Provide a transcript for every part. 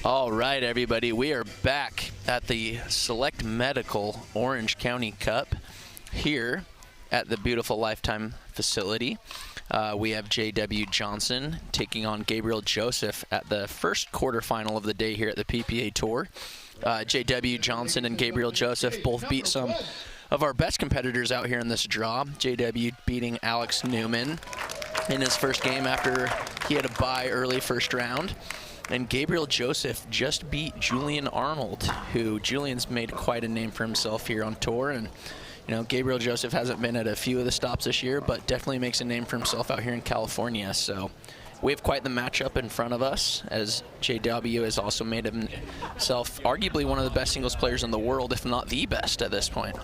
All right, everybody, we are back at the Select Medical Orange County Cup here at the beautiful Lifetime facility. We have J.W. Johnson taking on Gabriel Joseph at the first quarterfinal of the day here at the PPA Tour. J.W. Johnson and Gabriel Joseph both beat some of our best competitors out here in this draw. J.W. beating Alex Newman in his first game after he had a bye early first round. And Gabriel Joseph just beat Julian Arnold, who Julian's made quite a name for himself here on tour. And you know, Gabriel Joseph hasn't been at a few of the stops this year, but definitely makes a name for himself out here in California. So we have quite the matchup in front of us, as JW has also made himself arguably one of the best singles players in the world, if not the best at this point.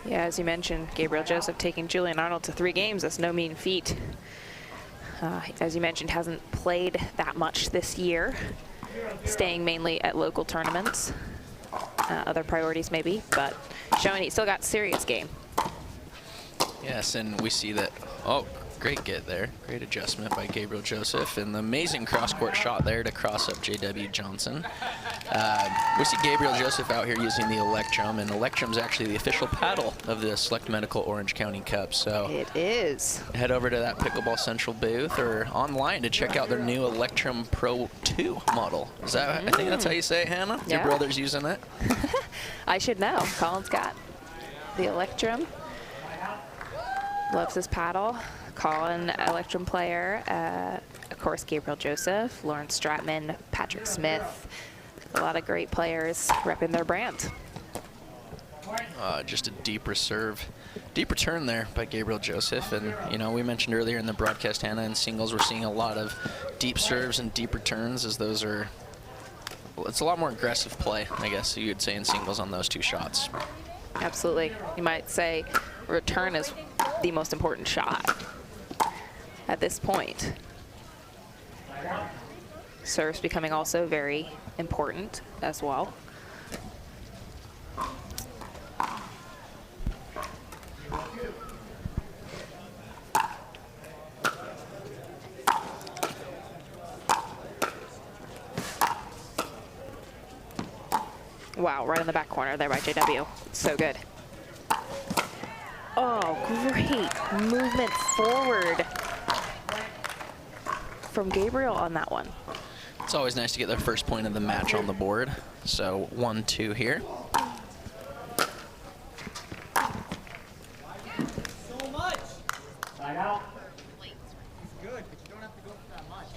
Yeah, as you mentioned, Gabriel Joseph taking Julian Arnold to 3 games. That's no mean feat. As you mentioned, hasn't played that much this year, staying mainly at local tournaments. Other priorities maybe, but showing he still got serious game. Yes, and we see that, oh, great get there. Great adjustment by Gabriel Joseph, and the amazing cross-court shot there to cross up J.W. Johnson. We see Gabriel Joseph out here using the Electrum, and Electrum's actually the official paddle of the Select Medical Orange County Cup. So it is. Head over to that Pickleball Central booth or online to check out their new Electrum Pro 2 model. Is that, I think that's how you say it, Hannah? Yeah. Your brother's using it? I should know. Colin's got the Electrum. Loves his paddle. Colin, Electrum player. Of course, Gabriel Joseph, Lawrence Stratman, Patrick Smith. A lot of great players repping their brand. Just a deep return there by Gabriel Joseph. And, you know, we mentioned earlier in the broadcast, Hannah, in singles, we're seeing a lot of deep serves and deep returns, as those are, well, it's a lot more aggressive play, I guess you'd say, in singles on those 2 shots. Absolutely. You might say return is the most important shot at this point. Serves becoming also very important as well. Wow, right in the back corner there by JW. So good. Oh, great movement forward from Gabriel on that one. It's always nice to get their first point of the match on the board. So 1-2 here. So much. Side out. It's good, but you don't have to go for that much.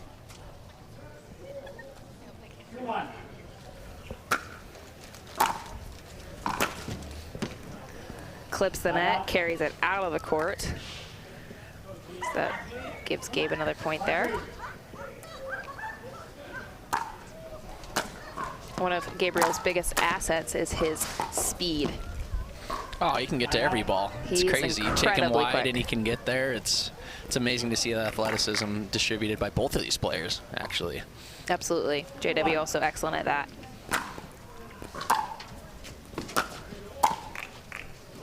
2-1. Clips the net, carries it out of the court. So that gives Gabe another point there. One of Gabriel's biggest assets is his speed. Oh, he can get to every ball. It's crazy. You take him wide quick, and he can get there. It's amazing to see the athleticism distributed by both of these players, actually. Absolutely. JW also excellent at that.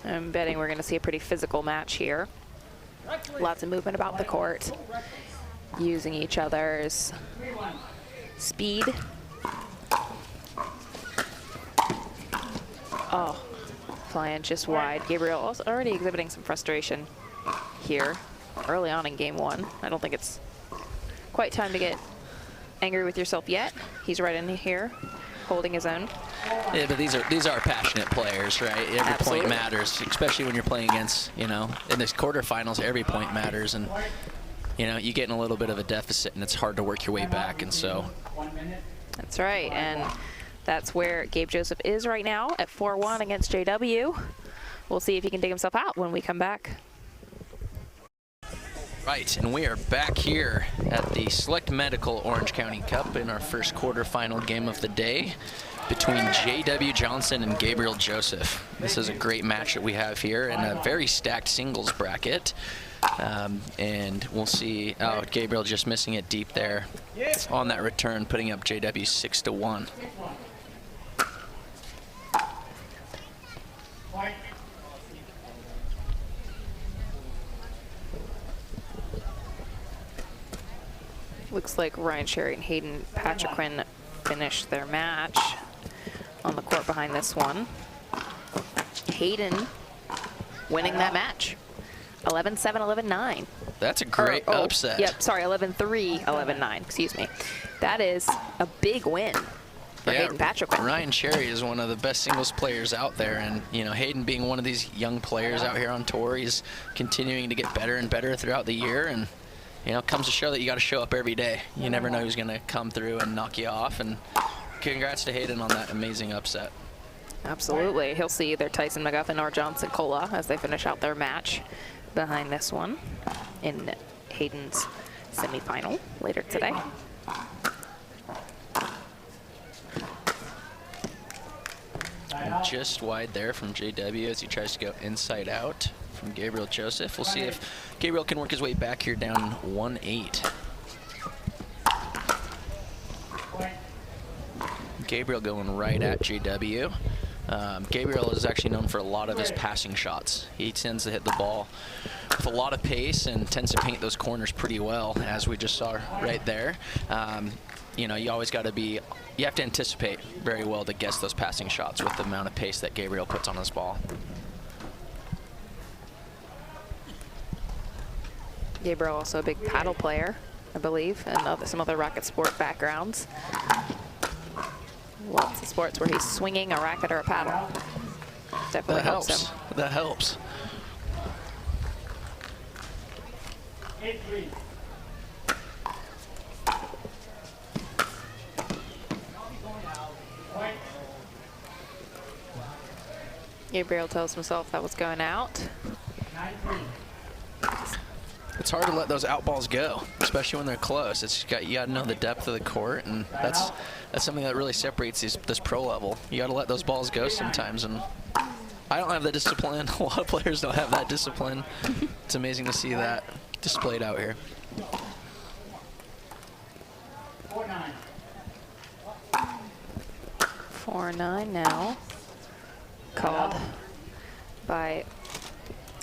I'm betting we're going to see a pretty physical match here. Lots of movement about the court, using each other's speed. Oh, flying just wide. Gabriel also already exhibiting some frustration here early on in game 1. I don't think it's quite time to get angry with yourself yet. He's right in here, holding his own. Yeah, but these are passionate players, right? Every Absolutely. point matters, especially when you're playing against, you know, in this quarterfinals, every point matters. And, you know, you get in a little bit of a deficit and it's hard to work your way back. And so. That's right. And that's where Gabe Joseph is right now at 4-1 against JW. We'll see if he can dig himself out when we come back. Right, and we are back here at the Select Medical Orange County Cup in our first quarterfinal game of the day. between J.W. Johnson and Gabriel Joseph. This is a great match that we have here in a very stacked singles bracket. And we'll see. Oh, Gabriel just missing it deep there on that return, putting up J.W. 6-1. Looks like Ryan Sherry and Hayden Patriquin finished their match on the court behind this one. Hayden winning that match. 11-7, 11-9. That's a great upset. Yep, sorry, 11-3, 11-9, excuse me. That is a big win for Hayden Patriquin. Ryan Sherry is one of the best singles players out there, and you know, Hayden being one of these young players out here on tour, he's continuing to get better and better throughout the year, and you know, it comes to show that you got to show up every day. You never know who's going to come through and knock you off, and congrats to Hayden on that amazing upset. Absolutely. He'll see either Tyson McGuffin or Johnson Cola as they finish out their match behind this one in Hayden's semifinal later today. And just wide there from JW as he tries to go inside out from Gabriel Joseph. We'll see if Gabriel can work his way back here down 1-8. Gabriel going right at JW. Gabriel is actually known for a lot of his passing shots. He tends to hit the ball with a lot of pace and tends to paint those corners pretty well, as we just saw right there. You know, you always got to be, you have to anticipate very well to guess those passing shots with the amount of pace that Gabriel puts on his ball. Gabriel also a big paddle player, I believe, and some other racket sport backgrounds. Lots of sports where he's swinging a racket or a paddle. Definitely helps him. That helps. 8-3. Gabriel tells himself that was going out. 9-3. It's hard to let those out balls go, especially when they're close. It's you got to know the depth of the court, and that's something that really separates this pro level. You got to let those balls go sometimes, and I don't have the discipline. A lot of players don't have that discipline. It's amazing to see that displayed out here. 4-9. 4-9 now, called by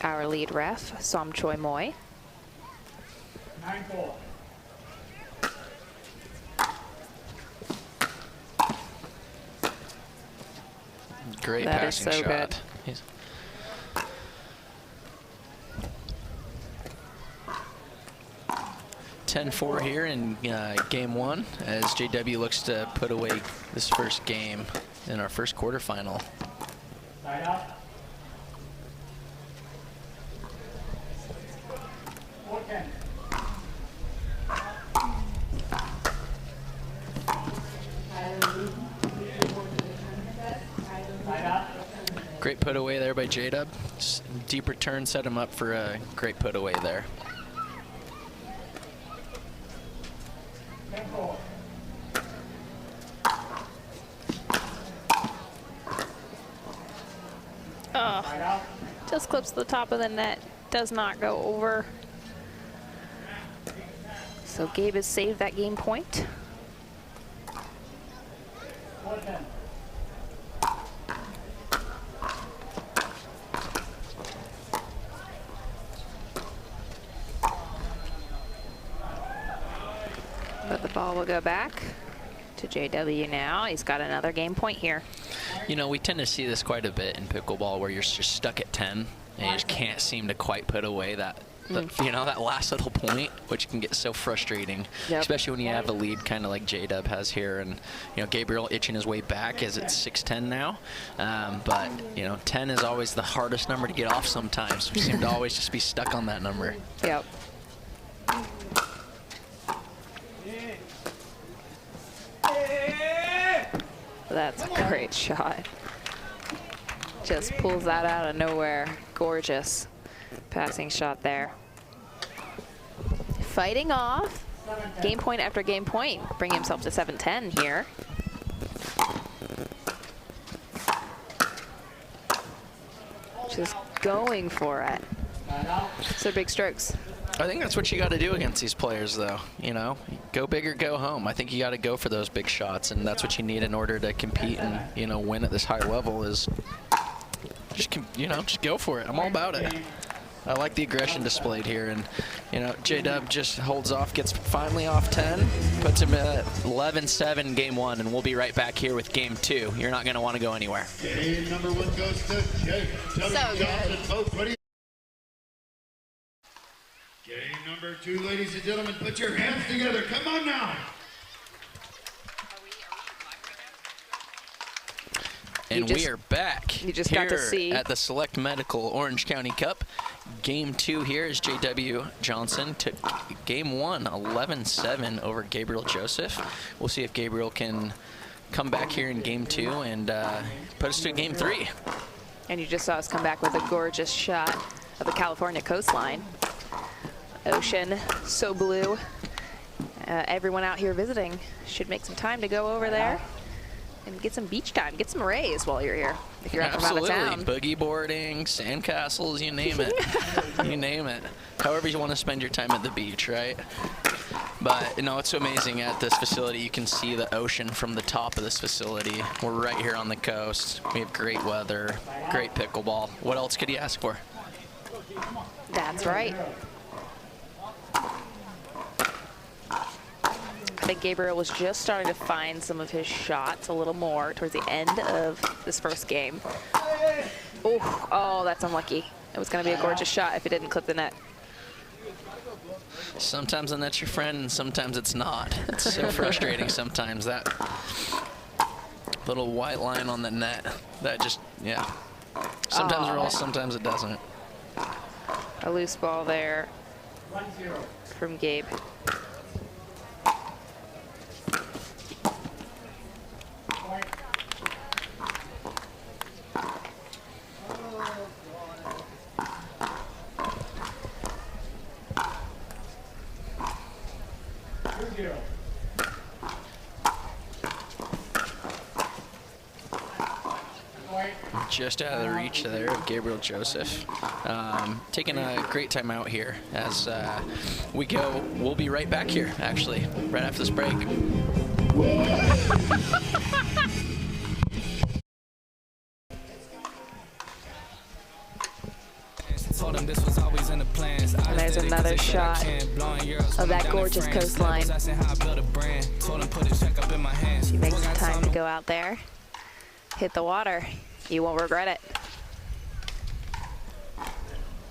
our lead ref, Som Choi Moy. 9-4. Great That is passing so shot. good. 10-4 here in game one as JW looks to put away this first game in our first quarterfinal. Side up. 4-10. Side up. Great put away there by J-Dub. Deep return set him up for a great put away there. 10-4. Oh, Side out. just clips the top of the net, does not go over. So Gabe has saved that game point. 4-10. But the ball will go back to JW now. He's got another game point here. You know, we tend to see this quite a bit in pickleball where you're just stuck at 10 and you just can't seem to quite put away that, you know, that last little point, which can get so frustrating, especially when you have a lead kind of like J-Dub has here. And, you know, Gabriel itching his way back as it's 6-10 now. But, you know, 10 is always the hardest number to get off sometimes. We seem to always just be stuck on that number. Yep. That's a great shot. Just pulls that out of nowhere. Gorgeous passing shot there. Fighting off. Game point after game point. Bringing himself to 7-10 here. Just going for it. So big strokes. I think that's what you got to do against these players, though. You know, go big or go home. I think you got to go for those big shots, and that's what you need in order to compete and, you know, win at this high level. Is just, you know, just go for it. I'm all about it. I like the aggression displayed here, and, you know, J-Dub just holds off, gets finally off 10, puts him at 11-7 game 1, and we'll be right back here with game 2. You're not going to want to go anywhere. Game number 1 goes to J.W. Johnson. Both ready. Game number 2, ladies and gentlemen, put your hands together. Come on now. And we are back you just here got to see at the Select Medical Orange County Cup. Game 2 here is J.W. Johnson took game 1, 11-7 over Gabriel Joseph. We'll see if Gabriel can come back here in game 2 and put us to game 3. And you just saw us come back with a gorgeous shot of the California coastline. Ocean, so blue. Everyone out here visiting should make some time to go over there and get some beach time, get some rays while you're here. If you're out from out of town. Boogie boarding, sand castles, you name it. You name it. However you want to spend your time at the beach, right? But, you know, it's so amazing at this facility. You can see the ocean from the top of this facility. We're right here on the coast. We have great weather, great pickleball. What else could you ask for? That's right. I think Gabriel was just starting to find some of his shots a little more towards the end of this first game. Oh, that's unlucky. It was going to be a gorgeous shot if it didn't clip the net. Sometimes the net's your friend, and sometimes it's not. It's so frustrating sometimes, that little white line on the net. That just, yeah. Sometimes it rolls, sometimes it doesn't. A loose ball there from Gabe. Just out of the reach there of Gabriel Joseph. Taking a great time out here as we go. We'll be right back here, actually, right after this break. And there's another shot of that gorgeous coastline. She makes some time to go out there, hit the water. You won't regret it.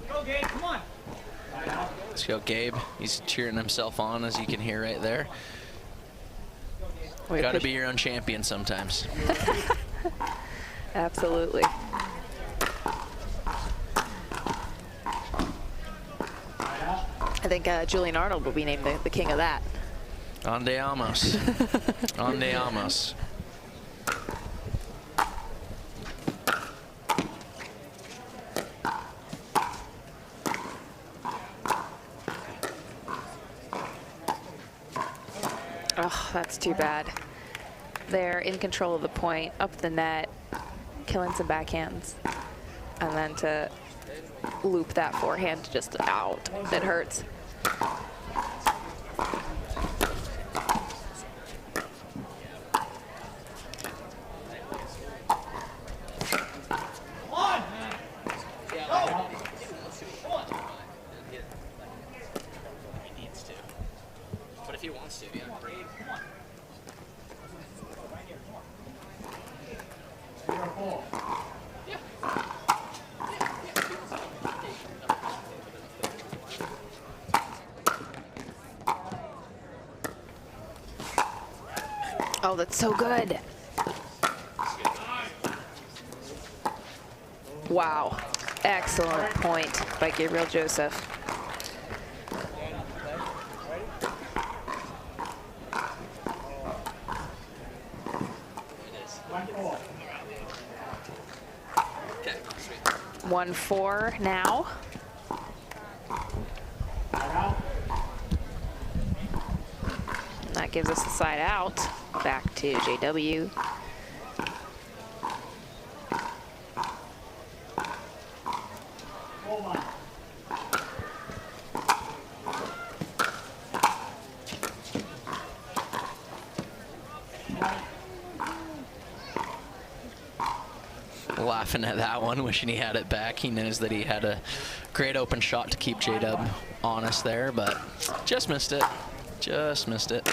Go, Gabe, come on. Let's go, Gabe. He's cheering himself on, as you can hear right there. Got to be your own champion sometimes. Absolutely. I think Julian Arnold will be named the king of that. Ande Amos. Ande Amos. Oh, that's too bad. They're in control of the point, up the net, killing some backhands. And then to loop that forehand just out, it hurts. Oh, that's so good. Wow. Excellent point by Gabriel Joseph. Okay. 1-4 now. And that gives us the side out. Back to JW. laughing at that one, wishing he had it back. He knows that he had a great open shot to keep J-Dub honest there, but just missed it. Just missed it.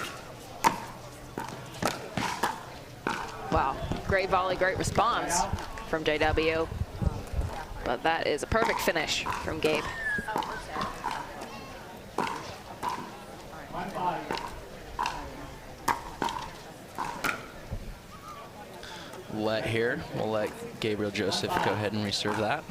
Wow, great volley, great response from JW. But that is a perfect finish from Gabe. Let here. We'll let Gabriel Joseph go ahead and reserve that.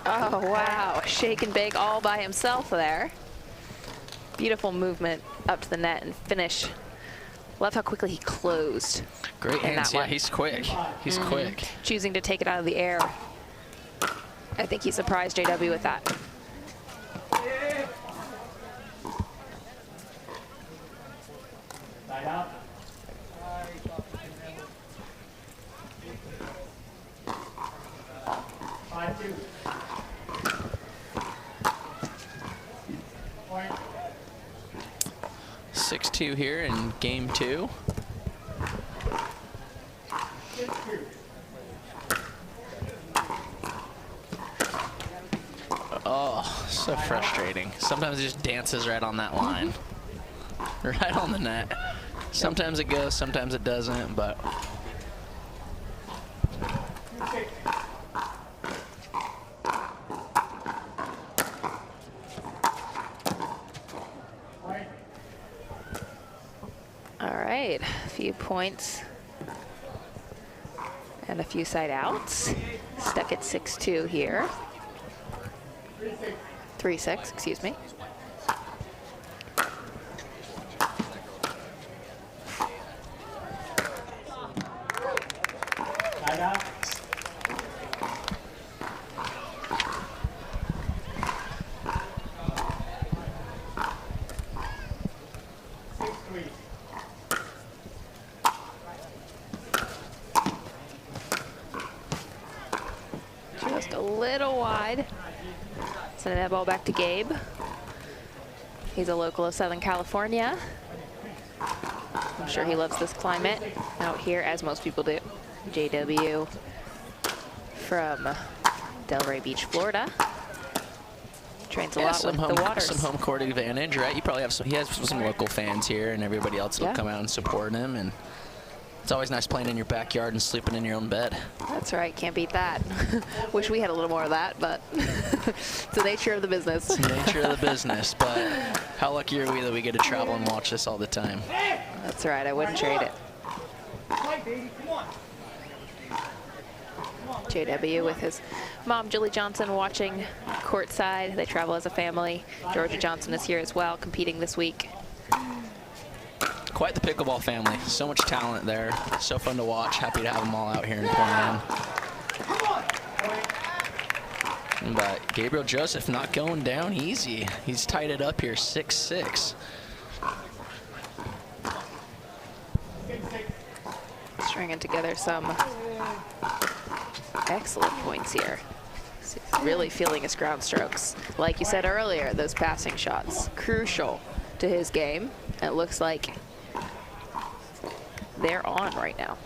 Oh, wow. Shake and bake all by himself there. Beautiful movement up to the net and finish. Love how quickly he closed. Great hands. Yeah, he's quick. He's quick. Choosing to take it out of the air. I think he surprised JW with that. Side out. 5-2. Point. 6-2 here in game 2. 6-2. Oh, so frustrating. Sometimes it just dances right on that line. Right on the net. Sometimes it goes, sometimes it doesn't, but... All right, a few points and a few side outs. Stuck at 6-2 here. 3-6, excuse me. Side out. 6-3. Just a little wide. Sending that ball back to Gabe. He's a local of Southern California. I'm sure he loves this climate out here, as most people do. JW from Delray Beach, Florida. Trains a lot with the waters. Some home court advantage, right? You probably have some. He has some local fans here, and everybody else will come out and support him. And it's always nice playing in your backyard and sleeping in your own bed. That's right, can't beat that. Wish we had a little more of that, but it's the nature of the business. It's the nature of the business, but how lucky are we that we get to travel and watch this all the time? That's right, I wouldn't trade it. Play, baby. Come on. JW with his mom, Julie Johnson, watching courtside. They travel as a family. Georgia Johnson is here as well, competing this week. Quite the pickleball family. So much talent there. So fun to watch. Happy to have them all out here in Portland. But Gabriel Joseph not going down easy. He's tied it up here, 6-6. Stringing together some excellent points here. Really feeling his ground strokes. Like you said earlier, those passing shots, crucial to his game. It looks like they're on right now.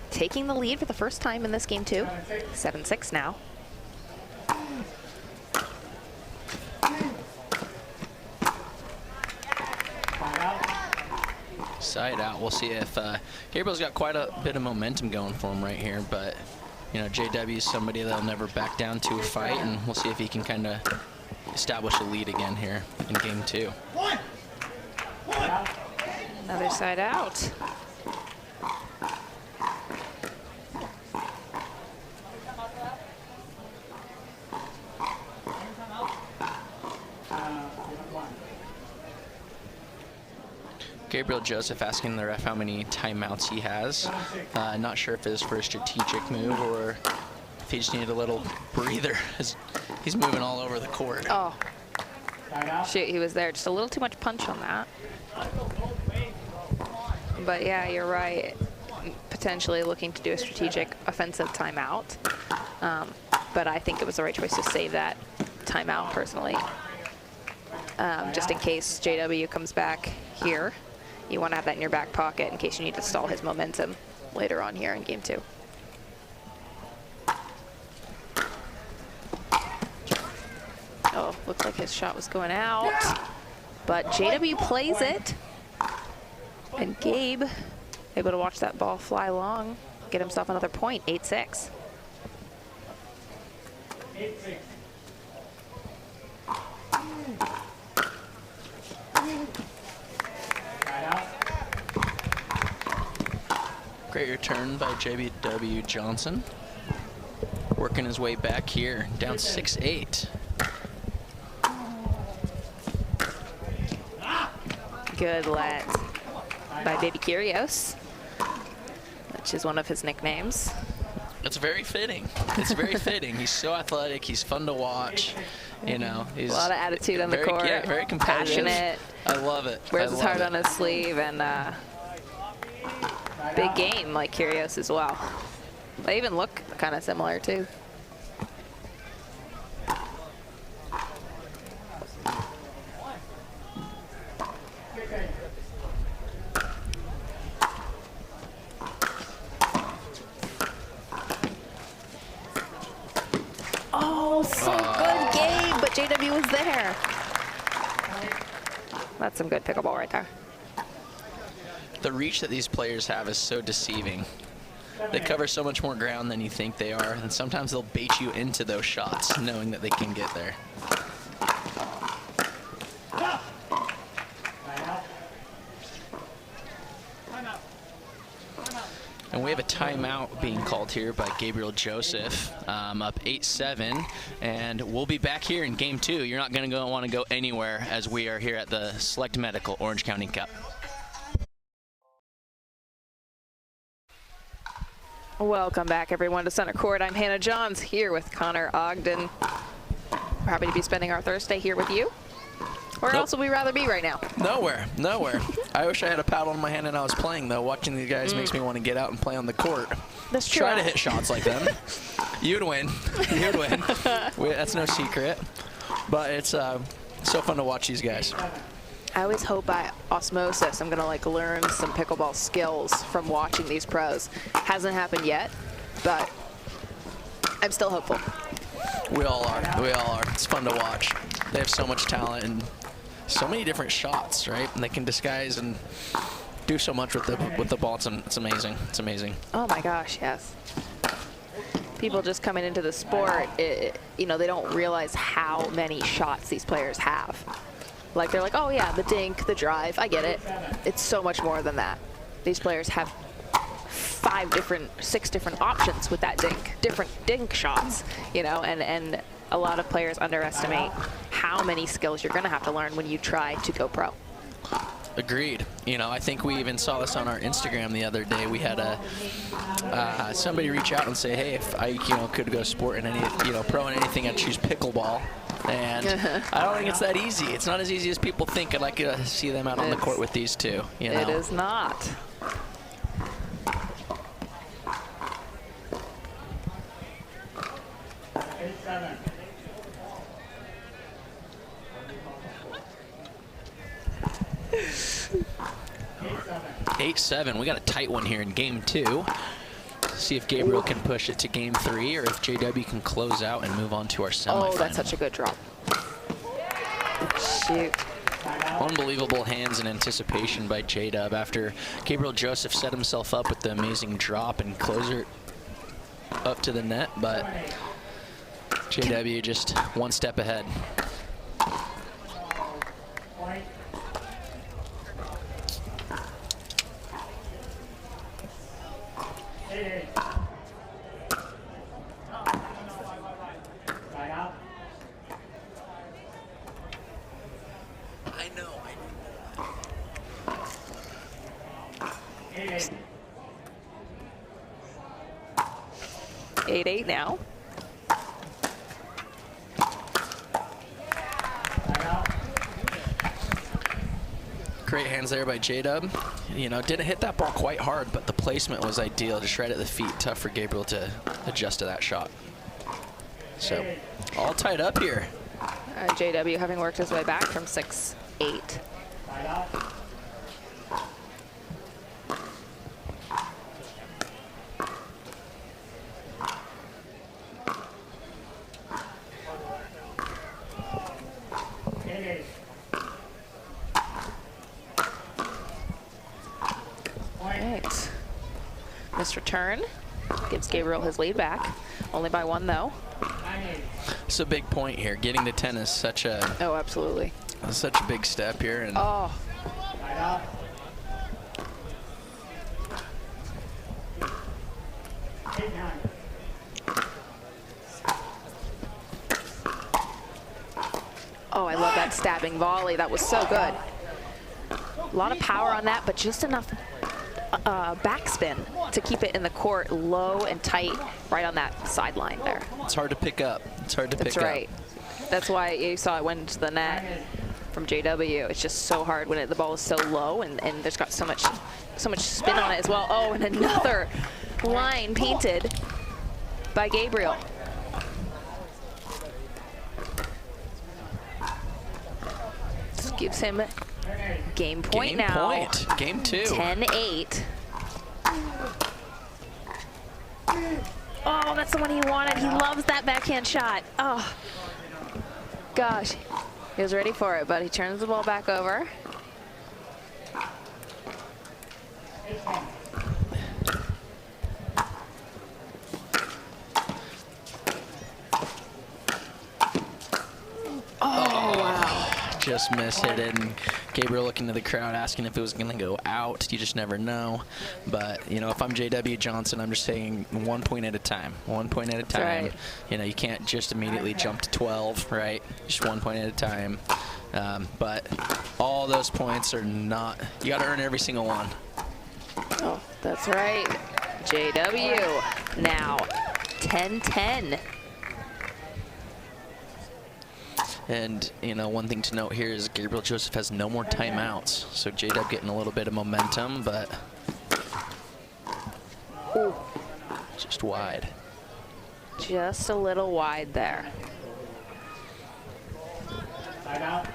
Taking the lead for the first time in this game too. 7-6 now. Side out. We'll see if Gabriel's got quite a bit of momentum going for him right here, but you know, JW is somebody that'll never back down to a fight, and we'll see if he can kind of establish a lead again here in game 2. Another side out. Gabriel Joseph asking the ref how many timeouts he has. Not sure if it's for a strategic move or if he just needed a little breather. He's moving all over the court. Oh, shoot, he was there. Just a little too much punch on that. But yeah, you're right. Potentially looking to do a strategic offensive timeout. But I think it was the right choice to save that timeout personally. just in case JW comes back here. You want to have that in your back pocket in case you need to stall his momentum later on here in game 2. Oh, looked like his shot was going out, but JW plays it. And Gabe able to watch that ball fly long, get himself another point, 8-6. 8-6. Great return by JW Johnson. Working his way back here, down 6-8. Good let by Baby Curios, which is one of his nicknames. It's very fitting. It's very fitting. He's so athletic. He's fun to watch. You know, he's A lot of attitude on the court. Yeah, very competitive. Passionate. I love it. Wears I his love heart it. on his sleeve, and big game like Curios as well. They even look kind of similar too. Oh, so good game, but JW was there. That's some good pickleball right there. The reach that these players have is so deceiving. They cover so much more ground than you think they are, and sometimes they'll bait you into those shots knowing that they can get there. And we have a timeout being called here by Gabriel Joseph, up 8-7, and we'll be back here in game 2. You're not going to want to go anywhere as we are here at the Select Medical Orange County Cup. Welcome back, everyone, to Center Court. I'm Hannah Johns here with Connor Ogden. We're happy to be spending our Thursday here with you. Where else would we rather be right now? Nowhere, nowhere. I wish I had a paddle in my hand and I was playing, though. Watching these guys makes me want to get out and play on the court. That's true. Try to hit shots like them. You'd win. You'd win. That's no secret. But it's so fun to watch these guys. I always hope by osmosis I'm going to like learn some pickleball skills from watching these pros. Hasn't happened yet, but I'm still hopeful. We all are. We all are. It's fun to watch. They have so much talent and so many different shots, right? And they can disguise and do so much with the ball. It's amazing. It's amazing. Oh my gosh, yes. People just coming into the sport, you know, they don't realize how many shots these players have. Like they're like, oh yeah, the dink, the drive, I get it. It's so much more than that. These players have 6 different options with that dink, different dink shots, you know, and a lot of players underestimate how many skills you're going to have to learn when you try to go pro. Agreed. You know, I think we even saw this on our Instagram the other day. We had somebody reach out and say, hey, if I could go sport in any pro in anything, I'd choose pickleball. And I don't think it's that easy. It's not as easy as people think. I'd like to see them out on the court with these two. You know? It is not. Eight, 7. We got a tight one here in game 2. See if Gabriel can push it to game 3 or if JW can close out and move on to our semifinal. Oh, that's such a good drop. Shoot. Unbelievable hands and anticipation by J-Dub after Gabriel Joseph set himself up with the amazing drop and closer up to the net, but JW just one step ahead. I know. 8-8 now. Great hands there by J-Dub. You know, didn't hit that ball quite hard, but the placement was ideal, just right at the feet. Tough for Gabriel to adjust to that shot. So, all tied up here. JW having worked his way back from 6-8. Right. Missed return gives Gabriel his lead back. Only by 1 though. It's a big point here. Getting to 10 is such a absolutely such a big step here. And oh, I love that stabbing volley. That was so good. A lot of power on that, but just enough backspin to keep it in the court low and tight right on that sideline there. It's hard to pick up. It's hard to pick up. That's right. That's why you saw it went into the net from JW. It's just so hard when the ball is so low and there's got so much spin on it as well. Oh, and another line painted by Gabriel. This gives him game point now. Game 2. 10-8. Oh, that's the one he wanted. He loves that backhand shot. Oh, gosh. He was ready for it, but he turns the ball back over. Oh, wow. Just mishit it, and Gabriel looking to the crowd asking if it was going to go out. You just never know. But, you know, if I'm JW Johnson, I'm just saying 1 point at a time. 1 point at a time. Right. You know, you can't just immediately jump to 12, right? Just 1 point at a time. But all those points are not, you got to earn every single one. Oh, that's right. JW now 10-10. And, you know, one thing to note here is Gabriel Joseph has no more timeouts. So J-Dub getting a little bit of momentum, but just wide. Just a little wide there. Side out.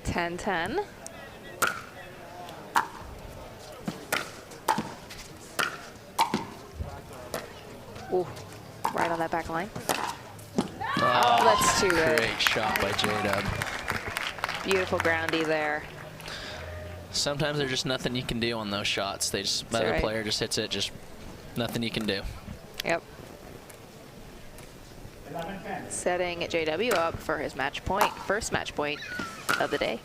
10-10. Ooh, right on that back line. Oh, that's too good. Great shot by J-Dub. Beautiful groundy there. Sometimes there's just nothing you can do on those shots. They just, the other player just hits it, just nothing you can do. Yep. 11-10. Setting JW up for his match point, first match point of the day.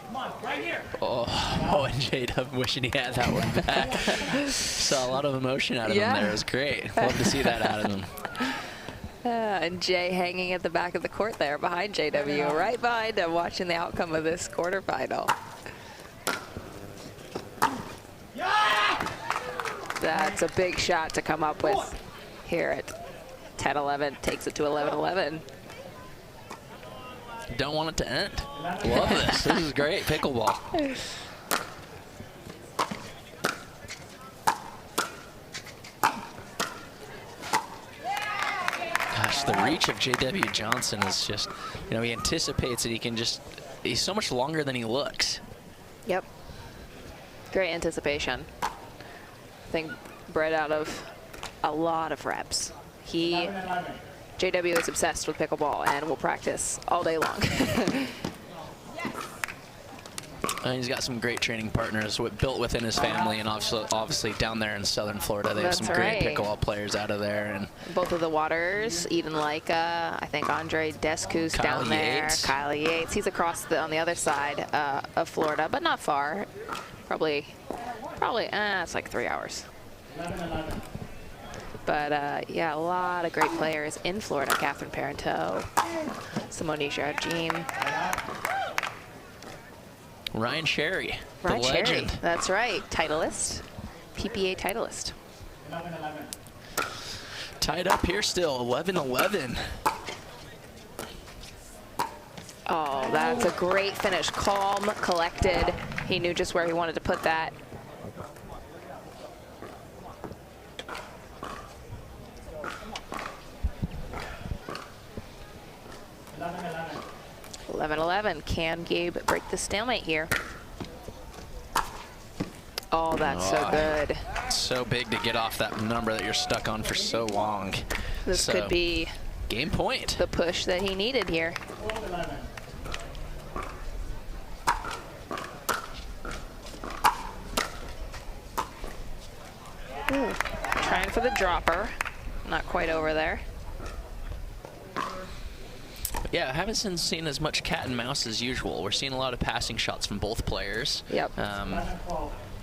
Come on, right here. Oh, and J-Dub wishing he had that one back. Saw a lot of emotion out of him there. It was great. Love to see that out of him. And Jay hanging at the back of the court there behind JW, right behind him, watching the outcome of this quarterfinal. That's a big shot to come up with here at 10-11. Takes it to 11-11. Don't want it to end. Love this. This is great. Pickleball. Gosh, the reach of J.W. Johnson is just, you know, he anticipates that he can just, he's so much longer than he looks. Yep. Great anticipation. I think bred out of a lot of reps. JW is obsessed with pickleball and will practice all day long. And he's got some great training partners built within his family, and obviously down there in Southern Florida, they have some great pickleball players out of there. And both of the Waters, Eden Leica, I think Andre Descu's down there, Kyle Yates. He's across on the other side of Florida, but not far. Probably, it's like 3 hours. 11-11. But yeah, a lot of great players in Florida. Catherine Parenteau, Simone Jardim. Ryan Sherry, Ryan the legend. Sherry, that's right, titleist, PPA titleist. 11-11. tied up here still, 11-11. Oh, that's a great finish. Calm, collected. He knew just where he wanted to put that. Can Gabe break the stalemate here? Oh, that's so good. So big to get off that number that you're stuck on for so long. This could be game point. The push that he needed here. Ooh, trying for the dropper. Not quite over there. Yeah, I haven't seen as much cat and mouse as usual. We're seeing a lot of passing shots from both players. Yep.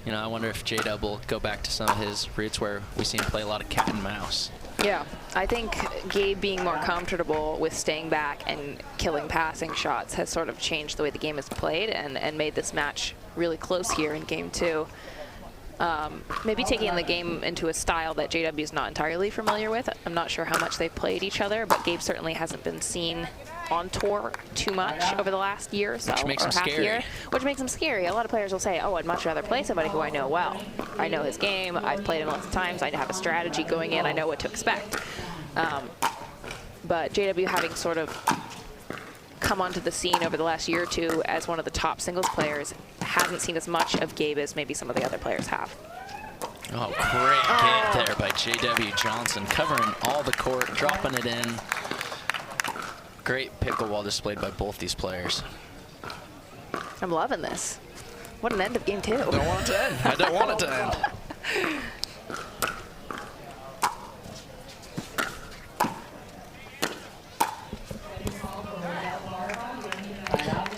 You know, I wonder if J-Dub will go back to some of his roots where we see him play a lot of cat and mouse. Yeah, I think Gabe being more comfortable with staying back and killing passing shots has sort of changed the way the game is played and made this match really close here in game 2. Maybe taking the game into a style that JW is not entirely familiar with. I'm not sure how much they've played each other, but Gabe certainly hasn't been seen on tour too much over the last year or so, which makes him half scary. year, which makes him scary. A lot of players will say, oh, I'd much rather play somebody who I know well. I know his game, I've played him lots of times, I have a strategy going in, I know what to expect. But JW having sort of come onto the scene over the last year or two as one of the top singles players hasn't seen as much of Gabe as maybe some of the other players have. Oh, great get there by J.W. Johnson, covering all the court, dropping it in. Great pickleball displayed by both these players. I'm loving this. What an end of game 2. I don't want it to end. I don't want it to end.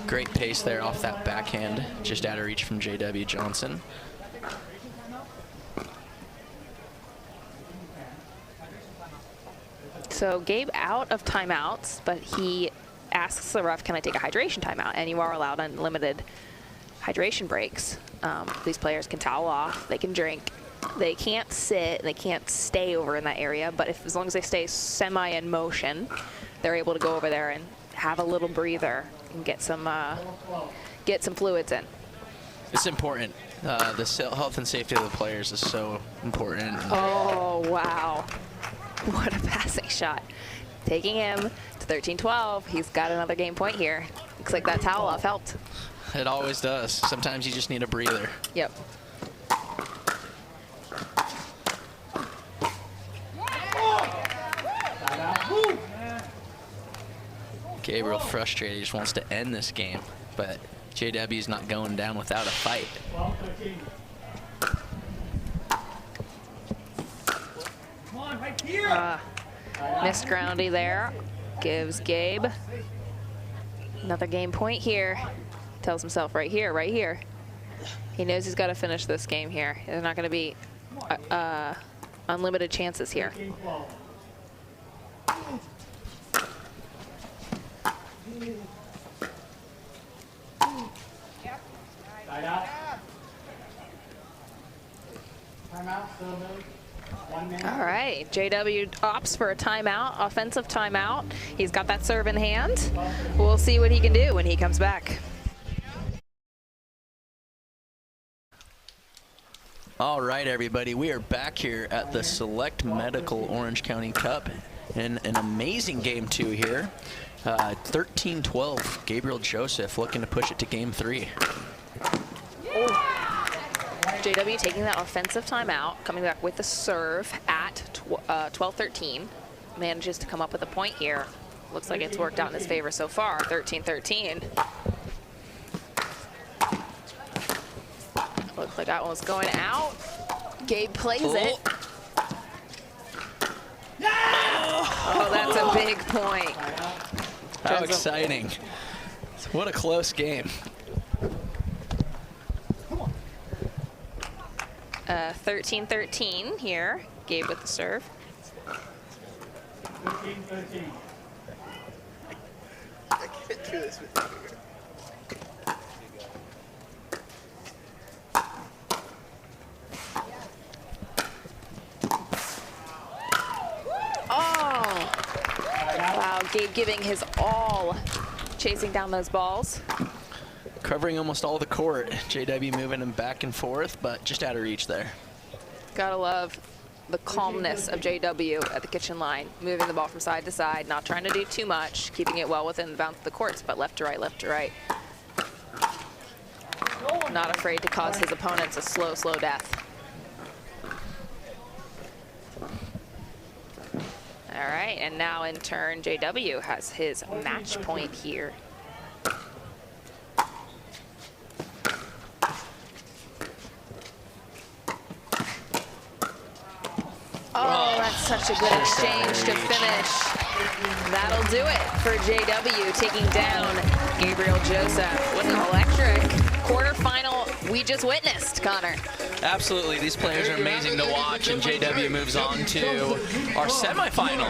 Great pace there off that backhand, just out of reach from J.W. Johnson. So Gabe out of timeouts, but he asks the ref, can I take a hydration timeout? And you are allowed unlimited hydration breaks. These players can towel off, they can drink. They can't sit, they can't stay over in that area, but as long as they stay semi in motion, they're able to go over there and have a little breather and get some fluids in. It's important. The health and safety of the players is so important. Oh, wow. What a passing shot. Taking him to 13-12. He's got another game point here. Looks like that towel off helped. It always does. Sometimes you just need a breather. Yep. Gabriel frustrated. He just wants to end this game, but JW's not going down without a fight. Missed groundy there. Gives Gabe another game point here. Tells himself right here, right here. He knows he's got to finish this game here. There's not going to be unlimited chances here. All right, JW opts for a timeout, offensive timeout. He's got that serve in hand. We'll see what he can do when he comes back. All right, everybody, we are back here at the Select Medical Orange County Cup in an amazing game 2 here. 13-12, Gabriel Joseph looking to push it to game 3. JW taking that offensive timeout, coming back with the serve at 12-13. Manages to come up with a point here. Looks like it's worked out in his favor so far, 13-13. Looks like that one was going out. Gabe plays it. Oh, that's a big point. How exciting. What a close game. 13-13 here. Gabe with the serve. 13-13. I can't do this with you. giving his all, chasing down those balls. Covering almost all the court. JW moving him back and forth, but just out of reach there. Gotta love the calmness of JW at the kitchen line, moving the ball from side to side, not trying to do too much, keeping it well within the bounds of the courts, but left to right, left to right. Not afraid to cause his opponents a slow, slow death. All right, and now in turn, JW has his match point here. Oh, that's such a good exchange to finish. That'll do it for JW, taking down Gabriel Joseph. What an electric quarterfinal we just witnessed, Connor. Absolutely, these players are amazing to watch, and JW moves on to our semifinal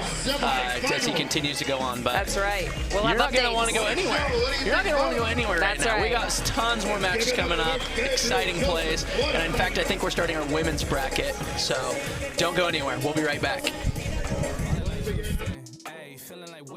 as he continues to go on. But that's right. We'll you're have not going to updates. want to go anywhere. You're not going to want to go anywhere That's right now. right. We got tons more matches coming up, exciting plays, and in fact, I think we're starting our women's bracket, so don't go anywhere. We'll be right back.